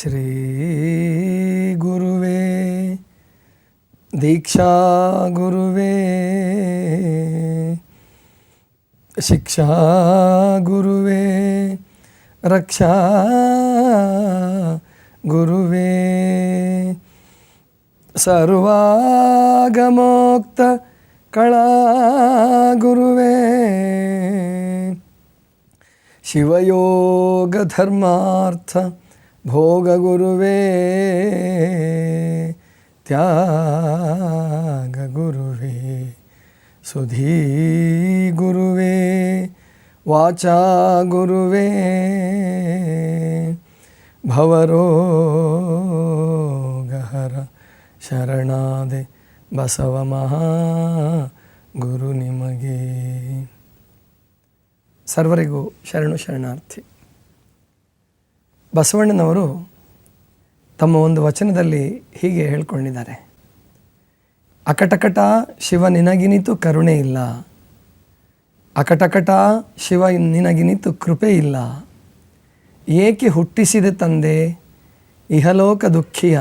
ಶ್ರೀ ಗುರುವೇ ದೀಕ್ಷಾ ಗುರುವೇ ಶಿಕ್ಷಾ ಗುರುವೇ ರಕ್ಷಾ ಗುರುವೇ ಸರ್ವಾಗಮೋಕ್ತ ಕಳಾ ಗುರುವೇ ಶಿವಯೋಗ ಧರ್ಮಾರ್ಥ ಭೋಗ ಗುರುವೇ ತ್ಯಾಗ ಗುರುವೇ ಸುಧೀ ಗುರುವೇ ವಾಚಾ ಗುರುವೇ ಭವರೋಗಹರ ಶರಣಾದೆ ಬಸವ ಮಹಾ ಗುರು ನಿಮಗೆ. ಸರ್ವರಿಗೂ ಶರಣು ಶರಣಾರ್ಥಿ. ಬಸವಣ್ಣನವರು ತಮ್ಮ ಒಂದು ವಚನದಲ್ಲಿ ಹೀಗೆ ಹೇಳ್ಕೊಂಡಿದ್ದಾರೆ. ಅಕಟಕಟ ಶಿವ ನಿನಗಿನಿತು ಕರುಣೆ ಇಲ್ಲ, ಅಕಟಕಟ ಶಿವ ನಿನಗಿನಿತು ಕೃಪೆ ಇಲ್ಲ, ಏಕೆ ಹುಟ್ಟಿಸಿದೆ ತಂದೆ ಇಹಲೋಕ ದುಃಖಿಯ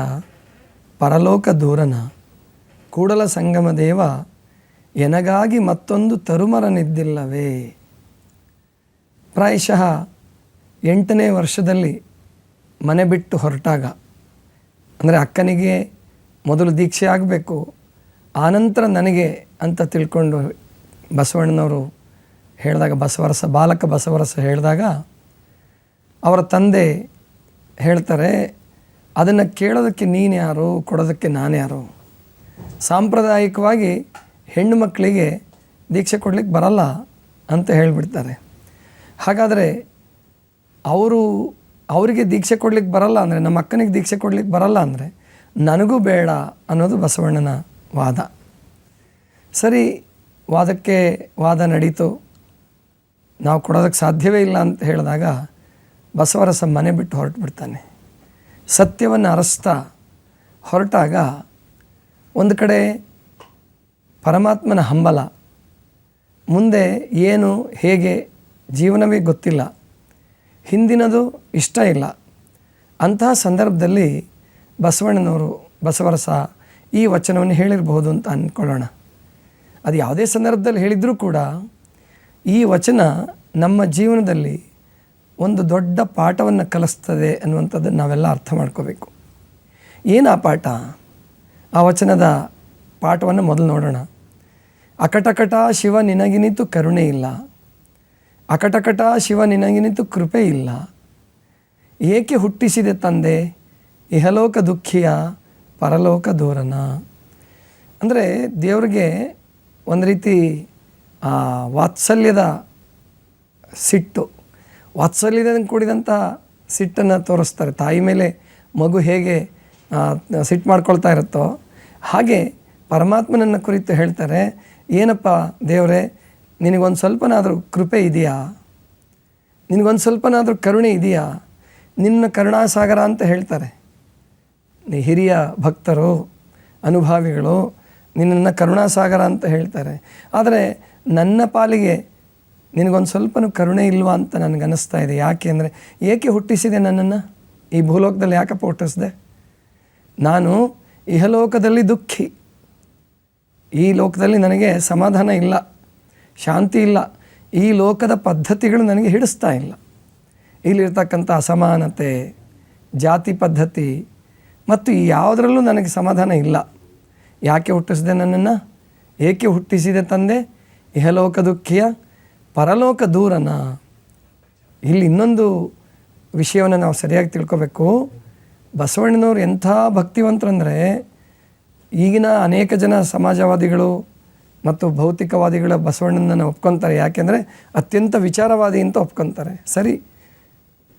ಪರಲೋಕ ದೂರನ, ಕೂಡಲ ಸಂಗಮ ದೇವ ಎನಗಾಗಿ ಮತ್ತೊಂದು ತರುಮರನಿದ್ದಿಲ್ಲವೇ. ಪ್ರಾಯಶಃ 8ನೇ ವರ್ಷದಲ್ಲಿ ಮನೆ ಬಿಟ್ಟು ಹೊರಟಾಗ, ಅಂದರೆ ಅಕ್ಕನಿಗೆ ಮೊದಲು ದೀಕ್ಷೆ ಆಗಬೇಕು, ಆನಂತರ ನನಗೆ ಅಂತ ತಿಳ್ಕೊಂಡು ಬಸವಣ್ಣನವರು ಹೇಳಿದಾಗ, ಬಾಲಕ ಬಸವರಸ ಹೇಳಿದಾಗ ಅವರ ತಂದೆ ಹೇಳ್ತಾರೆ, ಅದನ್ನು ಕೇಳೋದಕ್ಕೆ ನೀನು ಯಾರು, ಕೊಡೋದಕ್ಕೆ ನಾನು ಯಾರು. ಸಾಂಪ್ರದಾಯಿಕವಾಗಿ ಹೆಣ್ಣು ಮಕ್ಕಳಿಗೆ ದೀಕ್ಷೆ ಕೊಡಲಿಕ್ಕೆ ಬರಲ್ಲ ಅಂತ ಹೇಳಿಬಿಡ್ತಾರೆ. ಹಾಗಾದರೆ ಅವರಿಗೆ ದೀಕ್ಷೆ ಕೊಡ್ಲಿಕ್ಕೆ ಬರಲ್ಲ ಅಂದರೆ, ನಮ್ಮ ಅಕ್ಕನಿಗೆ ದೀಕ್ಷೆ ಕೊಡ್ಲಿಕ್ಕೆ ಬರಲ್ಲ ಅಂದರೆ ನನಗೂ ಬೇಡ ಅನ್ನೋದು ಬಸವಣ್ಣನ ವಾದ. ಸರಿ, ವಾದ ನಡೀತು. ನಾವು ಕೊಡೋದಕ್ಕೆ ಸಾಧ್ಯವೇ ಇಲ್ಲ ಅಂತ ಹೇಳಿದಾಗ ಬಸವರಸ ಮನೆ ಬಿಟ್ಟು ಹೊರಟು ಬಿಡ್ತಾನೆ. ಸತ್ಯವನ್ನು ಅರಸ್ತಾ ಹೊರಟಾಗ ಒಂದು ಕಡೆ ಪರಮಾತ್ಮನ ಹಂಬಲ, ಮುಂದೆ ಏನು ಹೇಗೆ ಜೀವನವೇ ಗೊತ್ತಿಲ್ಲ, ಹಿಂದಿನದು ಇಷ್ಟ ಇಲ್ಲ. ಅಂತಹ ಸಂದರ್ಭದಲ್ಲಿ ಬಸವರಸ ಈ ವಚನವನ್ನು ಹೇಳಿರಬಹುದು ಅಂತ ಅಂದ್ಕೊಳ್ಳೋಣ. ಅದು ಯಾವುದೇ ಸಂದರ್ಭದಲ್ಲಿ ಹೇಳಿದರೂ ಕೂಡ ಈ ವಚನ ನಮ್ಮ ಜೀವನದಲ್ಲಿ ಒಂದು ದೊಡ್ಡ ಪಾಠವನ್ನು ಕಲಿಸ್ತದೆ ಅನ್ನುವಂಥದ್ದನ್ನು ನಾವೆಲ್ಲ ಅರ್ಥ ಮಾಡ್ಕೋಬೇಕು. ಏನು ಆ ಪಾಠ? ಆ ವಚನದ ಪಾಠವನ್ನು ಮೊದಲು ನೋಡೋಣ. ಅಕಟಕಟ ಶಿವ ನಿನಗಿನಿತು ಕರುಣೆ ಇಲ್ಲ, ಅಕಟಕಟ ಶಿವ ನಿನಗಿನಿತು ಕೃಪೆ ಇಲ್ಲ, ಏಕೆ ಹುಟ್ಟಿಸಿದೆ ತಂದೆ ಇಹಲೋಕ ದುಃಖಿಯ ಪರಲೋಕ ದೂರನ. ಅಂದರೆ ದೇವರಿಗೆ ಒಂದು ರೀತಿ ವಾತ್ಸಲ್ಯದ ಸಿಟ್ಟು, ವಾತ್ಸಲ್ಯದಿಂದ ಕೂಡಿದಂಥ ಸಿಟ್ಟನ್ನು ತೋರಿಸ್ತಾರೆ. ತಾಯಿ ಮೇಲೆ ಮಗು ಹೇಗೆ ಸಿಟ್ಟು ಮಾಡ್ಕೊಳ್ತಾ ಇರುತ್ತೋ ಹಾಗೆ ಪರಮಾತ್ಮನನ್ನು ಕುರಿತು ಹೇಳ್ತಾರೆ, ಏನಪ್ಪ ದೇವರೇ, ನಿನಗೊಂದು ಸ್ವಲ್ಪನಾದರೂ ಕೃಪೆ ಇದೆಯಾ, ನಿನಗೊಂದು ಸ್ವಲ್ಪನಾದರೂ ಕರುಣೆ ಇದೆಯಾ, ನಿನ್ನ ಕರುಣಾಸಾಗರ ಅಂತ ಹೇಳ್ತಾರೆ. ಹಿರಿಯ ಭಕ್ತರು, ಅನುಭಾವಿಗಳು ನಿನ್ನನ್ನು ಕರುಣಾಸಾಗರ ಅಂತ ಹೇಳ್ತಾರೆ. ಆದರೆ ನನ್ನ ಪಾಲಿಗೆ ನಿನಗೊಂದು ಸ್ವಲ್ಪನೂ ಕರುಣೆ ಇಲ್ವಾ ಅಂತ ನನಗನ್ನಿಸ್ತಾ ಇದೆ. ಯಾಕೆ ಅಂದರೆ, ಏಕೆ ಹುಟ್ಟಿಸಿದೆ ನನ್ನನ್ನು ಈ ಭೂಲೋಕದಲ್ಲಿ? ಯಾಕಪ್ಪ ಹುಟ್ಟಿಸಿದೆ? ನಾನು ಇಹಲೋಕದಲ್ಲಿ ದುಃಖಿ, ಈ ಲೋಕದಲ್ಲಿ ನನಗೆ ಸಮಾಧಾನ ಇಲ್ಲ. ಶಾಂತಿ ಇಲ್ಲ. ಈ ಲೋಕದ ಪದ್ಧತಿಗಳು ನನಗೆ ಹಿಡಿಸ್ತಾ ಇಲ್ಲ. ಇಲ್ಲಿರ್ತಕ್ಕಂಥ ಅಸಮಾನತೆ, ಜಾತಿ ಪದ್ಧತಿ ಮತ್ತು ಯಾವುದರಲ್ಲೂ ನನಗೆ ಸಮಾಧಾನ ಇಲ್ಲ. ಯಾಕೆ ಹುಟ್ಟಿಸಿದೆ ನನ್ನನ್ನು? ಏಕೆ ಹುಟ್ಟಿಸಿದೆ ತಂದೆ? ಇಹಲೋಕ ದುಃಖಿಯ ಪರಲೋಕ ದೂರನ. ಇಲ್ಲಿ ಇನ್ನೊಂದು ವಿಷಯವನ್ನು ನಾವು ಸರಿಯಾಗಿ ತಿಳ್ಕೊಬೇಕು. ಬಸವಣ್ಣನವರು ಎಂಥ ಭಕ್ತಿವಂತರಂದರೆ, ಈಗಿನ ಅನೇಕ ಜನ ಸಮಾಜವಾದಿಗಳು ಮತ್ತು ಭೌತಿಕವಾದಿಗಳ ಬಸವಣ್ಣನನ್ನು ಒಪ್ಕೊತಾರೆ. ಯಾಕೆಂದರೆ ಅತ್ಯಂತ ವಿಚಾರವಾದಿ ಅಂತ ಒಪ್ಕೊತಾರೆ. ಸರಿ,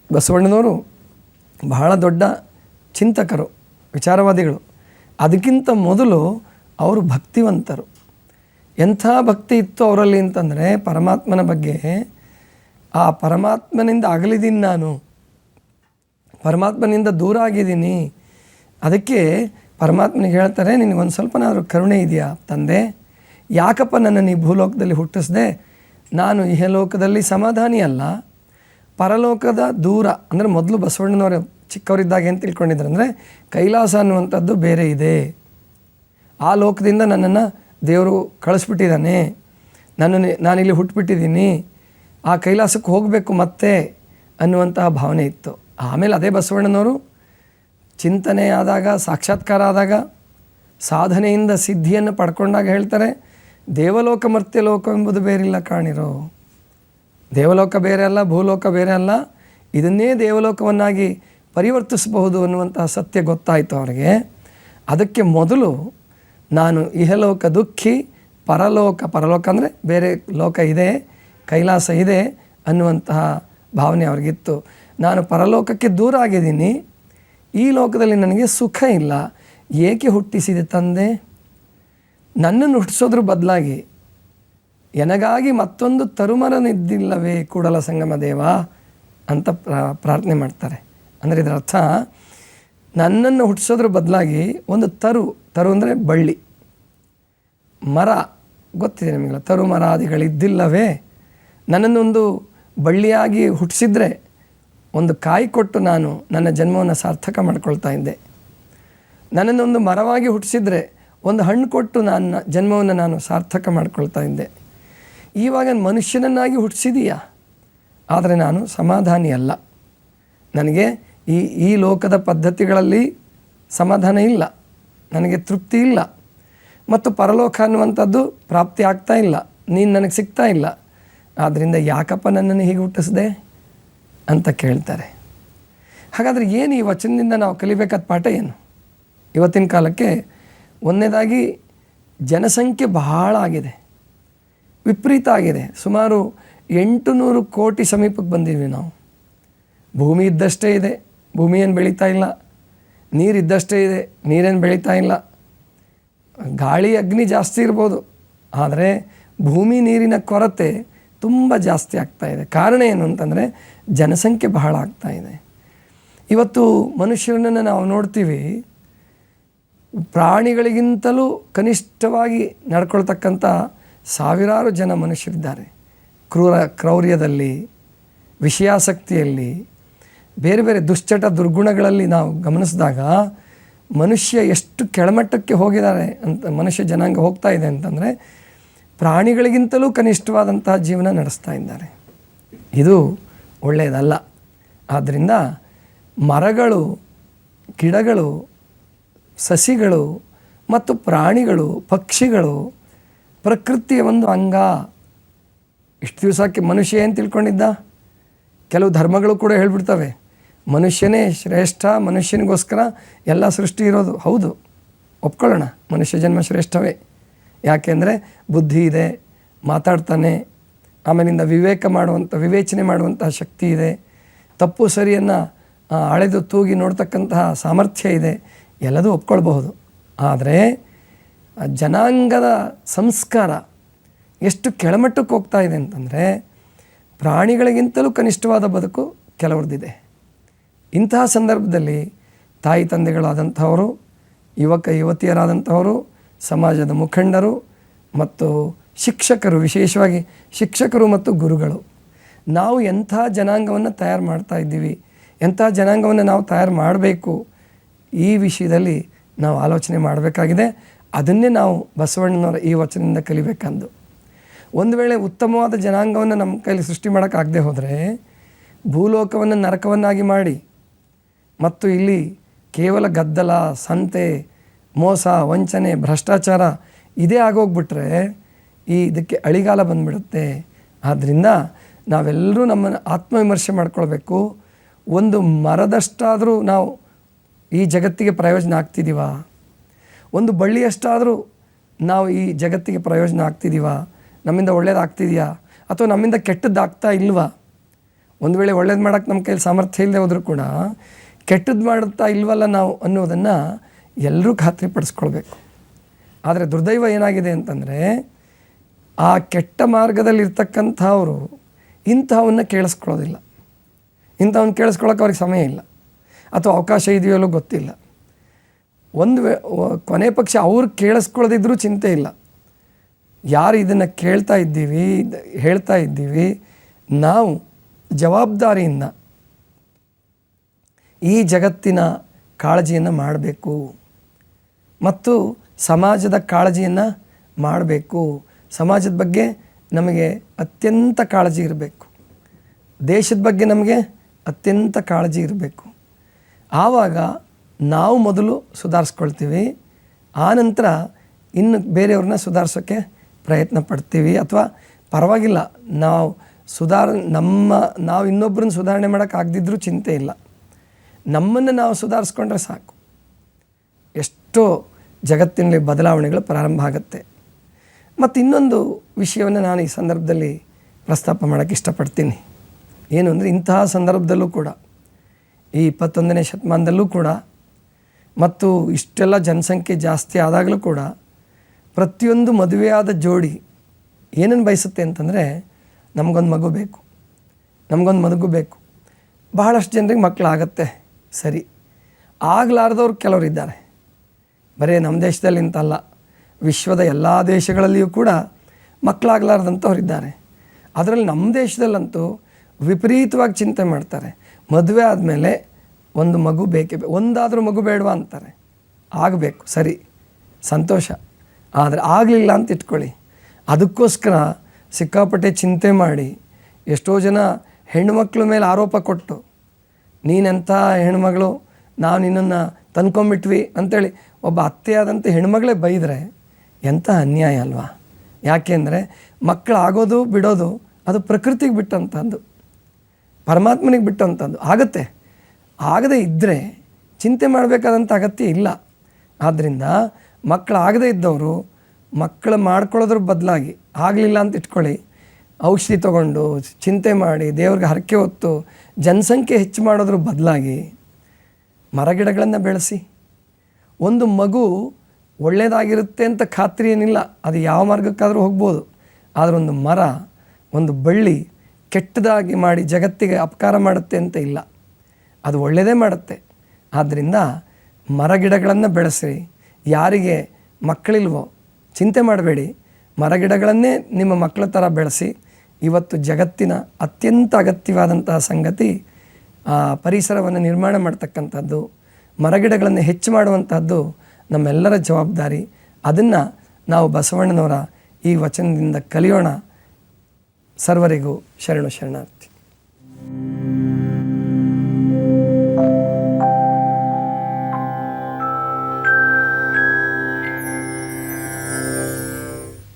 ಬಸವಣ್ಣನವರು ಬಹಳ ದೊಡ್ಡ ಚಿಂತಕರು, ವಿಚಾರವಾದಿಗಳು. ಅದಕ್ಕಿಂತ ಮೊದಲು ಅವರು ಭಕ್ತಿವಂತರು. ಎಂಥ ಭಕ್ತಿ ಇತ್ತು ಅವರಲ್ಲಿ ಅಂತಂದರೆ, ಪರಮಾತ್ಮನ ಬಗ್ಗೆ, ಆ ಪರಮಾತ್ಮನಿಂದ ಅಗಲಿದ್ದೀನಿ ನಾನು, ಪರಮಾತ್ಮನಿಂದ ದೂರ ಆಗಿದ್ದೀನಿ. ಅದಕ್ಕೆ ಪರಮಾತ್ಮನಿಗೆ ಹೇಳ್ತಾರೆ, ನಿನಗೊಂದು ಸ್ವಲ್ಪನಾದರೂ ಕರುಣೆ ಇದೆಯಾ ತಂದೆ? ಯಾಕಪ್ಪ ನನ್ನನ್ನು ಈ ಭೂಲೋಕದಲ್ಲಿ ಹುಟ್ಟಿಸ್ದೆ? ನಾನು ಇಹಲೋಕದಲ್ಲಿ ಸಮಾಧಾನಿ ಅಲ್ಲ, ಪರಲೋಕದ ದೂರ. ಅಂದರೆ ಮೊದಲು ಬಸವಣ್ಣನವರು ಚಿಕ್ಕವರಿದ್ದಾಗ ಏನು ತಿಳ್ಕೊಂಡಿದ್ರು ಅಂದರೆ, ಕೈಲಾಸ ಅನ್ನುವಂಥದ್ದು ಬೇರೆ ಇದೆ, ಆ ಲೋಕದಿಂದ ನನ್ನನ್ನು ದೇವರು ಕಳಿಸ್ಬಿಟ್ಟಿದ್ದಾನೆ, ನಾನಿಲ್ಲಿ ಹುಟ್ಟುಬಿಟ್ಟಿದ್ದೀನಿ, ಆ ಕೈಲಾಸಕ್ಕೆ ಹೋಗಬೇಕು ಮತ್ತೆ ಅನ್ನುವಂತಹ ಭಾವನೆ ಇತ್ತು. ಆಮೇಲೆ ಅದೇ ಬಸವಣ್ಣನವರು ಚಿಂತನೆ ಆದಾಗ, ಸಾಕ್ಷಾತ್ಕಾರ ಆದಾಗ, ಸಾಧನೆಯಿಂದ ಸಿದ್ಧಿಯನ್ನು ಪಡ್ಕೊಂಡಾಗ ಹೇಳ್ತಾರೆ, ದೇವಲೋಕ ಮರ್ತ್ಯಲೋಕ ಎಂಬುದು ಬೇರಿಲ್ಲ ಕಾಣಿರೋ. ದೇವಲೋಕ ಬೇರೆ ಅಲ್ಲ, ಭೂಲೋಕ ಬೇರೆ ಅಲ್ಲ, ಇದನ್ನೇ ದೇವಲೋಕವನ್ನಾಗಿ ಪರಿವರ್ತಿಸಬಹುದು ಅನ್ನುವಂತಹ ಸತ್ಯ ಗೊತ್ತಾಯಿತು ಅವರಿಗೆ. ಅದಕ್ಕೆ ಮೊದಲು ನಾನು ಇಹಲೋಕ ದುಃಖಿ, ಪರಲೋಕ ಅಂದರೆ ಬೇರೆ ಲೋಕ ಇದೆ, ಕೈಲಾಸ ಇದೆ ಅನ್ನುವಂತಹ ಭಾವನೆ ಅವ್ರಿಗಿತ್ತು. ನಾನು ಪರಲೋಕಕ್ಕೆ ದೂರ ಆಗಿದ್ದೀನಿ, ಈ ಲೋಕದಲ್ಲಿ ನನಗೆ ಸುಖ ಇಲ್ಲ, ಏಕೆ ಹುಟ್ಟಿಸಿದೆ ತಂದೆ? ನನ್ನನ್ನು ಹುಟ್ಟಿಸೋದ್ರ ಬದಲಾಗಿ ಎನಗಾಗಿ ಮತ್ತೊಂದು ತರುಮರನಿದ್ದಿಲ್ಲವೇ ಕೂಡಲ ಸಂಗಮ ದೇವ ಅಂತ ಪ್ರಾರ್ಥನೆ ಮಾಡ್ತಾರೆ. ಅಂದರೆ ಇದರ ಅರ್ಥ, ನನ್ನನ್ನು ಹುಟ್ಟಿಸೋದ್ರ ಬದಲಾಗಿ ಒಂದು ತರು ಅಂದರೆ ಬಳ್ಳಿ, ಮರ ಗೊತ್ತಿದೆ ನಿಮಗೆಲ್ಲ, ತರು ಮರಾದಿಗಳಿದ್ದಿಲ್ಲವೇ? ನನ್ನನ್ನೊಂದು ಬಳ್ಳಿಯಾಗಿ ಹುಟ್ಟಿಸಿದ್ರೆ ಒಂದು ಕಾಯಿ ಕೊಟ್ಟು ನಾನು ನನ್ನ ಜನ್ಮವನ್ನು ಸಾರ್ಥಕ ಮಾಡ್ಕೊಳ್ತಾ ಇದ್ದೆ. ನನ್ನನ್ನೊಂದು ಮರವಾಗಿ ಹುಟ್ಟಿಸಿದ್ರೆ ಒಂದು ಹಣ್ಣು ಕೊಟ್ಟು ನನ್ನ ಜನ್ಮವನ್ನು ನಾನು ಸಾರ್ಥಕ ಮಾಡ್ಕೊಳ್ತಾ ಇದ್ದೆ. ಇವಾಗ ಮನುಷ್ಯನನ್ನಾಗಿ ಹುಟ್ಟಿಸಿದೀಯಾ, ಆದರೆ ನಾನು ಸಮಾಧಾನಿ ಅಲ್ಲ. ನನಗೆ ಈ ಲೋಕದ ಪದ್ಧತಿಗಳಲ್ಲಿ ಸಮಾಧಾನ ಇಲ್ಲ, ನನಗೆ ತೃಪ್ತಿ ಇಲ್ಲ, ಮತ್ತು ಪರಲೋಕ ಅನ್ನುವಂಥದ್ದು ಪ್ರಾಪ್ತಿ ಆಗ್ತಾ ಇಲ್ಲ, ನೀನು ನನಗೆ ಸಿಗ್ತಾ ಇಲ್ಲ. ಆದ್ದರಿಂದ ಯಾಕಪ್ಪ ನನ್ನನ್ನು ಹೀಗೆ ಹುಟ್ಟಿಸಿದೆ ಅಂತ ಕೇಳ್ತಾರೆ. ಹಾಗಾದರೆ ಏನು ಈ ವಚನದಿಂದ ನಾವು ಕಲಿಬೇಕಾದ ಪಾಠ ಏನು? ಇವತ್ತಿನ ಕಾಲಕ್ಕೆ ಒಂದನೇದಾಗಿ ಜನಸಂಖ್ಯೆ ಬಹಳ ಆಗಿದೆ, ವಿಪರೀತ ಆಗಿದೆ. ಸುಮಾರು 800 ಕೋಟಿ ಸಮೀಪಕ್ಕೆ ಬಂದಿದ್ವಿ ನಾವು. ಭೂಮಿ ಇದ್ದಷ್ಟೇ ಇದೆ, ಭೂಮಿ ಏನು ಬೆಳೀತಾ ಇಲ್ಲ. ನೀರಿದ್ದಷ್ಟೇ ಇದೆ, ನೀರೇನು ಬೆಳೀತಾ ಇಲ್ಲ. ಗಾಳಿ ಅಗ್ನಿ ಜಾಸ್ತಿ ಇರ್ಬೋದು, ಆದರೆ ಭೂಮಿ ನೀರಿನ ಕೊರತೆ ತುಂಬ ಜಾಸ್ತಿ ಆಗ್ತಾ ಇದೆ. ಕಾರಣ ಏನು ಅಂತಂದರೆ ಜನಸಂಖ್ಯೆ ಬಹಳ ಆಗ್ತಾ ಇದೆ. ಇವತ್ತು ಮನುಷ್ಯರನ್ನು ನಾವು ನೋಡ್ತೀವಿ, ಪ್ರಾಣಿಗಳಿಗಿಂತಲೂ ಕನಿಷ್ಠವಾಗಿ ನಡ್ಕೊಳ್ತಕ್ಕಂಥ ಸಾವಿರಾರು ಜನ ಮನುಷ್ಯರಿದ್ದಾರೆ. ಕ್ರೌರ್ಯದಲ್ಲಿ, ವಿಷಯಾಸಕ್ತಿಯಲ್ಲಿ, ಬೇರೆ ಬೇರೆ ದುಶ್ಚಟ ದುರ್ಗುಣಗಳಲ್ಲಿ ನಾವು ಗಮನಿಸಿದಾಗ ಮನುಷ್ಯ ಎಷ್ಟು ಕೆಳಮಟ್ಟಕ್ಕೆ ಹೋಗಿದ್ದಾರೆ ಅಂತ, ಮನುಷ್ಯ ಜನಾಂಗ ಹೋಗ್ತಾ ಇದೆ ಅಂತಂದರೆ ಪ್ರಾಣಿಗಳಿಗಿಂತಲೂ ಕನಿಷ್ಠವಾದಂತಹ ಜೀವನ ನಡೆಸ್ತಾ ಇದ್ದಾರೆ. ಇದು ಒಳ್ಳೆಯದಲ್ಲ. ಆದ್ದರಿಂದ ಮರಗಳು, ಗಿಡಗಳು, ಸಸಿಗಳು ಮತ್ತು ಪ್ರಾಣಿಗಳು, ಪಕ್ಷಿಗಳು ಪ್ರಕೃತಿಯ ಒಂದು ಅಂಗ. ಇಷ್ಟು ದಿವಸಕ್ಕೆ ಮನುಷ್ಯ ಏನು ತಿಳ್ಕೊಂಡಿದ್ದ? ಕೆಲವು ಧರ್ಮಗಳು ಕೂಡ ಹೇಳ್ಬಿಡ್ತವೆ, ಮನುಷ್ಯನೇ ಶ್ರೇಷ್ಠ, ಮನುಷ್ಯನಿಗೋಸ್ಕರ ಎಲ್ಲ ಸೃಷ್ಟಿ ಇರೋದು. ಹೌದು, ಒಪ್ಕೊಳ್ಳೋಣ, ಮನುಷ್ಯ ಜನ್ಮ ಶ್ರೇಷ್ಠವೇ. ಯಾಕೆಂದರೆ ಬುದ್ಧಿ ಇದೆ, ಮಾತಾಡ್ತಾನೆ, ಆಮೇಲಿಂದ ವಿವೇಚನೆ ಮಾಡುವಂತಹ ಶಕ್ತಿ ಇದೆ, ತಪ್ಪು ಸರಿಯನ್ನು ಅಳೆದು ತೂಗಿ ನೋಡ್ತಕ್ಕಂತಹ ಸಾಮರ್ಥ್ಯ ಇದೆ, ಎಲ್ಲದೂ ಒಪ್ಕೊಳ್ಬಹುದು. ಆದರೆ ಜನಾಂಗದ ಸಂಸ್ಕಾರ ಎಷ್ಟು ಕೆಳಮಟ್ಟಕ್ಕೆ ಹೋಗ್ತಾ ಇದೆ ಅಂತಂದರೆ, ಪ್ರಾಣಿಗಳಿಗಿಂತಲೂ ಕನಿಷ್ಠವಾದ ಬದುಕು ಕೆಲವ್ರದ್ದಿದೆ. ಇಂತಹ ಸಂದರ್ಭದಲ್ಲಿ ತಾಯಿ ತಂದೆಗಳಾದಂಥವರು, ಯುವಕ ಯುವತಿಯರಾದಂಥವರು, ಸಮಾಜದ ಮುಖಂಡರು ಮತ್ತು ಶಿಕ್ಷಕರು, ವಿಶೇಷವಾಗಿ ಶಿಕ್ಷಕರು ಮತ್ತು ಗುರುಗಳು, ನಾವು ಎಂಥ ಜನಾಂಗವನ್ನು ತಯಾರು ಮಾಡ್ತಾ ಇದ್ದೀವಿ, ಎಂಥ ಜನಾಂಗವನ್ನು ನಾವು ತಯಾರು ಮಾಡಬೇಕು, ಈ ವಿಷಯದಲ್ಲಿ ನಾವು ಆಲೋಚನೆ ಮಾಡಬೇಕಾಗಿದೆ. ಅದನ್ನೇ ನಾವು ಬಸವಣ್ಣನವರ ಈ ವಚನದಿಂದ ಕಲಿಬೇಕಂದು. ಒಂದು ವೇಳೆ ಉತ್ತಮವಾದ ಜನಾಂಗವನ್ನು ನಮ್ಮ ಕೈಲಿ ಸೃಷ್ಟಿ ಮಾಡೋಕ್ಕಾಗದೆ ಹೋದರೆ ಭೂಲೋಕವನ್ನು ನರಕವನ್ನಾಗಿ ಮಾಡಿ ಮತ್ತು ಇಲ್ಲಿ ಕೇವಲ ಗದ್ದಲ, ಸಂತೆ, ಮೋಸ, ವಂಚನೆ, ಭ್ರಷ್ಟಾಚಾರ ಇದೇ ಆಗೋಗ್ಬಿಟ್ರೆ ಇದಕ್ಕೆ ಅಳಿಗಾಲ ಬಂದುಬಿಡುತ್ತೆ. ಆದ್ದರಿಂದ ನಾವೆಲ್ಲರೂ ನಮ್ಮನ್ನು ಆತ್ಮವಿಮರ್ಶೆ ಮಾಡ್ಕೊಳ್ಬೇಕು. ಒಂದು ಮರದಷ್ಟಾದರೂ ನಾವು ಈ ಜಗತ್ತಿಗೆ ಪ್ರಯೋಜನ ಆಗ್ತಿದ್ದೀವ? ಒಂದು ಬಳ್ಳಿಯಷ್ಟಾದರೂ ನಾವು ಈ ಜಗತ್ತಿಗೆ ಪ್ರಯೋಜನ ಆಗ್ತಿದ್ದೀವ? ನಮ್ಮಿಂದ ಒಳ್ಳೇದಾಗ್ತಿದೆಯಾ ಅಥವಾ ನಮ್ಮಿಂದ ಕೆಟ್ಟದ್ದಾಗ್ತಾ ಇಲ್ವಾ? ಒಂದು ವೇಳೆ ಒಳ್ಳೇದು ಮಾಡೋಕ್ಕೆ ನಮ್ಮ ಕೈಲಿ ಸಾಮರ್ಥ್ಯ ಇಲ್ಲದೆ ಹೋದರೂ ಕೂಡ ಕೆಟ್ಟದ್ದು ಮಾಡುತ್ತಾ ಇಲ್ವಲ್ಲ ನಾವು ಅನ್ನೋದನ್ನು ಎಲ್ಲರೂ ಖಾತ್ರಿಪಡಿಸ್ಕೊಳ್ಬೇಕು. ಆದರೆ ದುರ್ದೈವ ಏನಾಗಿದೆ ಅಂತಂದರೆ ಆ ಕೆಟ್ಟ ಮಾರ್ಗದಲ್ಲಿರ್ತಕ್ಕಂಥವರು ಇಂಥವನ್ನ ಕೇಳಿಸ್ಕೊಳ್ಳೋದಿಲ್ಲ. ಇಂಥವನ್ನ ಕೇಳಿಸ್ಕೊಳ್ಳೋಕೆ ಅವ್ರಿಗೆ ಸಮಯ ಇಲ್ಲ ಅಥವಾ ಅವಕಾಶ ಇದೆಯೋ ಗೊತ್ತಿಲ್ಲ. ಕೊನೆ ಪಕ್ಷ ಅವ್ರು ಕೇಳಿಸ್ಕೊಳ್ಳೋದಿದ್ರೂ ಚಿಂತೆ ಇಲ್ಲ. ಯಾರು ಇದನ್ನು ಕೇಳ್ತಾ ಇದ್ದೀವಿ, ಹೇಳ್ತಾ ಇದ್ದೀವಿ, ನಾವು ಜವಾಬ್ದಾರಿಯಿಂದ ಈ ಜಗತ್ತಿನ ಕಾಳಜಿಯನ್ನು ಮಾಡಬೇಕು ಮತ್ತು ಸಮಾಜದ ಕಾಳಜಿಯನ್ನು ಮಾಡಬೇಕು. ಸಮಾಜದ ಬಗ್ಗೆ ನಮಗೆ ಅತ್ಯಂತ ಕಾಳಜಿ ಇರಬೇಕು. ದೇಶದ ಬಗ್ಗೆ ನಮಗೆ ಅತ್ಯಂತ ಕಾಳಜಿ ಇರಬೇಕು. ಆವಾಗ ನಾವು ಮೊದಲು ಸುಧಾರಿಸ್ಕೊಳ್ತೀವಿ, ಆನಂತರ ಇನ್ನು ಬೇರೆಯವ್ರನ್ನ ಸುಧಾರಿಸೋಕ್ಕೆ ಪ್ರಯತ್ನ ಪಡ್ತೀವಿ. ಅಥವಾ ಪರವಾಗಿಲ್ಲ, ನಾವು ಇನ್ನೊಬ್ಬರನ್ನ ಸುಧಾರಣೆ ಮಾಡೋಕ್ಕಾಗದಿದ್ರೂ ಚಿಂತೆ ಇಲ್ಲ, ನಮ್ಮನ್ನು ನಾವು ಸುಧಾರಿಸ್ಕೊಂಡ್ರೆ ಸಾಕು. ಎಷ್ಟೋ ಜಗತ್ತಿನಲ್ಲಿ ಬದಲಾವಣೆಗಳು ಪ್ರಾರಂಭ ಆಗುತ್ತೆ. ಮತ್ತು ಇನ್ನೊಂದು ವಿಷಯವನ್ನು ನಾನು ಈ ಸಂದರ್ಭದಲ್ಲಿ ಪ್ರಸ್ತಾಪ ಮಾಡೋಕ್ಕೆ ಇಷ್ಟಪಡ್ತೀನಿ. ಏನು ಅಂದರೆ, ಇಂತಹ ಸಂದರ್ಭದಲ್ಲೂ ಕೂಡ, ಈ 21ನೇ ಶತಮಾನದಲ್ಲೂ ಕೂಡ ಮತ್ತು ಇಷ್ಟೆಲ್ಲ ಜನಸಂಖ್ಯೆ ಜಾಸ್ತಿ ಆದಾಗಲೂ ಕೂಡ ಪ್ರತಿಯೊಂದು ಮದುವೆಯಾದ ಜೋಡಿ ಏನನ್ನು ಬಯಸುತ್ತೆ ಅಂತಂದರೆ, ನಮಗೊಂದು ಮಗು ಬೇಕು, ನಮಗೊಂದು ಮಗು ಬೇಕು. ಬಹಳಷ್ಟು ಜನರಿಗೆ ಮಕ್ಕಳಾಗತ್ತೆ, ಸರಿ. ಆಗಲಾರ್ದವ್ರು ಕೆಲವರಿದ್ದಾರೆ. ಬರೀ ನಮ್ಮ ದೇಶದಲ್ಲಿ ಅಂತಲ್ಲ, ವಿಶ್ವದ ಎಲ್ಲ ದೇಶಗಳಲ್ಲಿಯೂ ಕೂಡ ಮಕ್ಕಳಾಗಲಾರ್ದಂಥವ್ರಿದ್ದಾರೆ. ಅದರಲ್ಲಿ ನಮ್ಮ ದೇಶದಲ್ಲಂತೂ ವಿಪರೀತವಾಗಿ ಚಿಂತೆ ಮಾಡ್ತಾರೆ. ಮದುವೆ ಆದಮೇಲೆ ಒಂದು ಮಗು ಬೇಕೇ ಒಂದಾದರೂ ಮಗು ಬೇಡವಾ ಅಂತಾರೆ. ಆಗಬೇಕು, ಸರಿ, ಸಂತೋಷ. ಆದರೆ ಆಗಲಿಲ್ಲ ಅಂತ ಇಟ್ಕೊಳ್ಳಿ, ಅದಕ್ಕೋಸ್ಕರ ಸಿಕ್ಕಾಪಟ್ಟೆ ಚಿಂತೆ ಮಾಡಿ ಎಷ್ಟೋ ಜನ ಹೆಣ್ಣುಮಕ್ಳ ಮೇಲೆ ಆರೋಪ ಕೊಟ್ಟು, ನೀನೆಂಥ ಹೆಣ್ಮಗಳು, ನಾವು ನಿನ್ನನ್ನು ತಂದ್ಕೊಂಬಿಟ್ವಿ ಅಂಥೇಳಿ ಒಬ್ಬ ಅತ್ತೆಯಾದಂಥ ಹೆಣ್ಮಗಳೇ ಬೈದರೆ ಎಂಥ ಅನ್ಯಾಯ ಅಲ್ವಾ? ಯಾಕೆಂದರೆ ಮಕ್ಕಳಾಗೋದು ಬಿಡೋದು ಅದು ಪ್ರಕೃತಿಗೆ ಬಿಟ್ಟಂಥದ್ದು, ಪರಮಾತ್ಮನಿಗೆ ಬಿಟ್ಟಂಥದ್ದು. ಆಗುತ್ತೆ, ಆಗದೇ ಇದ್ದರೆ ಚಿಂತೆ ಮಾಡಬೇಕಾದಂಥ ಅಗತ್ಯ ಇಲ್ಲ. ಆದ್ದರಿಂದ ಮಕ್ಕಳಾಗದೇ ಇದ್ದವರು ಮಕ್ಕಳು ಮಾಡ್ಕೊಳ್ಳೋದ್ರ ಬದಲಾಗಿ, ಆಗಲಿಲ್ಲ ಅಂತ ಇಟ್ಕೊಳ್ಳಿ, ಔಷಧಿ ತೊಗೊಂಡು ಚಿಂತೆ ಮಾಡಿ ದೇವ್ರಿಗೆ ಹರಕೆ ಹೊತ್ತು ಜನಸಂಖ್ಯೆ ಹೆಚ್ಚು ಮಾಡೋದ್ರ ಬದಲಾಗಿ ಮರಗಿಡಗಳನ್ನು ಬೆಳೆಸಿ. ಒಂದು ಮಗು ಒಳ್ಳೆಯದಾಗಿರುತ್ತೆ ಅಂತ ಖಾತ್ರಿ ಏನಿಲ್ಲ, ಅದು ಯಾವ ಮಾರ್ಗಕ್ಕಾದರೂ ಹೋಗ್ಬೋದು. ಆದರೆ ಒಂದು ಮರ, ಒಂದು ಬಳ್ಳಿ ಕೆಟ್ಟದಾಗಿ ಮಾಡಿ ಜಗತ್ತಿಗೆ ಅಪಕಾರ ಮಾಡುತ್ತೆ ಅಂತ ಇಲ್ಲ, ಅದು ಒಳ್ಳೆಯದೇ ಮಾಡುತ್ತೆ. ಆದ್ದರಿಂದ ಮರಗಿಡಗಳನ್ನು ಬೆಳೆಸಿ. ಯಾರಿಗೆ ಮಕ್ಕಳಿಲ್ವೋ ಚಿಂತೆ ಮಾಡಬೇಡಿ, ಮರಗಿಡಗಳನ್ನೇ ನಿಮ್ಮ ಮಕ್ಕಳ ಥರ ಬೆಳೆಸಿ. ಇವತ್ತು ಜಗತ್ತಿನ ಅತ್ಯಂತ ಅಗತ್ಯವಾದಂತಹ ಸಂಗತಿ ಪರಿಸರವನ್ನು ನಿರ್ಮಾಣ ಮಾಡ್ತಕ್ಕಂಥದ್ದು, ಮರಗಿಡಗಳನ್ನು ಹೆಚ್ಚು ಮಾಡುವಂಥದ್ದು ನಮ್ಮೆಲ್ಲರ ಜವಾಬ್ದಾರಿ. ಅದನ್ನು ನಾವು ಬಸವಣ್ಣನವರ ಈ ವಚನದಿಂದ ಕಲಿಯೋಣ. ಸರ್ವರಿಗೂ ಶರಣು ಶರಣಾರ್ಥಿ.